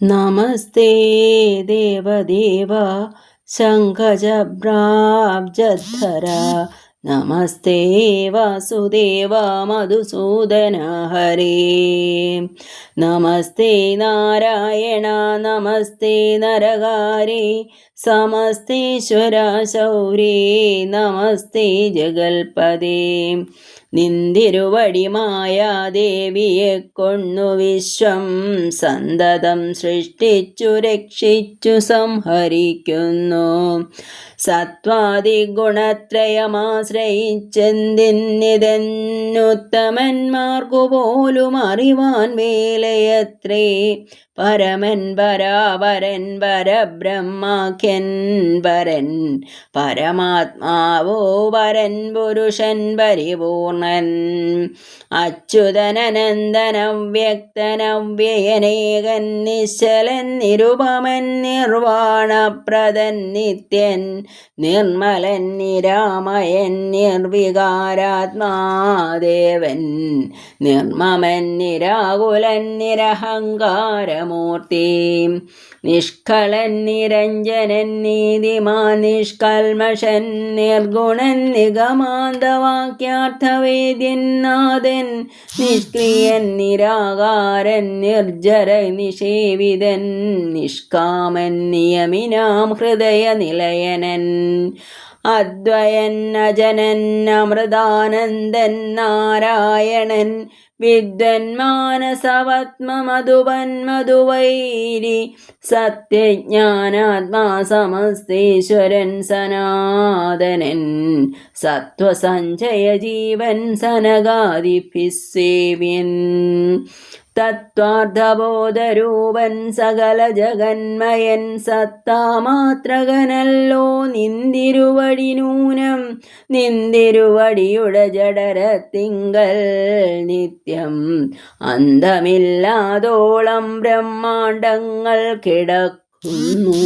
നമസ്തേ ദേവദേവ ശംഖചബ്രാബ്ജധര നമസ്തേ വാസുദേവ മധുസൂദന ഹരേ നമസ്തേ നാരായണ നമസ്തേ നരകാരേ സമസ്തേശ്വര ശൗരേ നമസ്തേ ജഗൽപദേ നിന്തിരുവടി മായാദേവിയെ കൊന്നു വിശ്വം സന്തതം സൃഷ്ടിച്ചു രക്ഷിച്ചു സംഹരിക്കുന്നു. സത്വാദിഗുണത്രയമാശ്രയിച്ചെന്തിന്നിതെന്നുത്തമന്മാർക്കു പോലും അറിവാൻ വേലയത്രേ. പരമൻ പരാപരൻ പരബ്രഹ്മാഖ്യൻ പരൻ പരമാത്മാവോ പരൻ പുരുഷൻ പരിപൂർണൻ അച്യുതനനന്ദനവ്യക്തനവ്യയനേകൻ നിശ്ചലൻ നിരുപമൻ നിർവാണപ്രദൻ നിത്യൻ നിർമ്മലൻ നിരാമയൻ നിർവികാരാത്മാദേവൻ നിർമ്മമൻ നിരാകുലൻ നിരഹങ്കാരമൂർത്തി നിഷ്കളൻ നിരഞ്ജനൻ നീതിമാൻ നിഷ്കൽമഷൻ നിർഗുണൻ നിഗമാന്തവാക്യാർത്ഥവേദ്യൻ നാഥൻ നിഷ്ക്രിയൻ നിരാകാരൻ നിർജര നിഷേവിതൻ നിഷ്കാമൻ നിയമിനാം ഹൃദയ നിലയനൻ അദ്വയൻ അജനൻ അമൃതാനന്ദൻ നാരായണൻ വിദ്വന്മാനസവത്മമധുവൻ മധുവൈരി സത്യജ്ഞാനാത്മാ സമസ്തേശ്വരൻ സനാതനൻ സത്വസഞ്ജയ ജീവൻ സനകാദിഭിസേവ്യൻ തത്വാർത്ഥബോധരൂപൻ സകല ജഗന്മയൻ സത്താമാത്രകനല്ലോ നിന്തിരുവടി നൂനം നിന്തിരുവടിയുടെ ജഡരത്തിങ്കൽ നിത്യം അന്തമില്ലാതോളം ബ്രഹ്മാണ്ടങ്ങൾ കിടക്കുന്നു.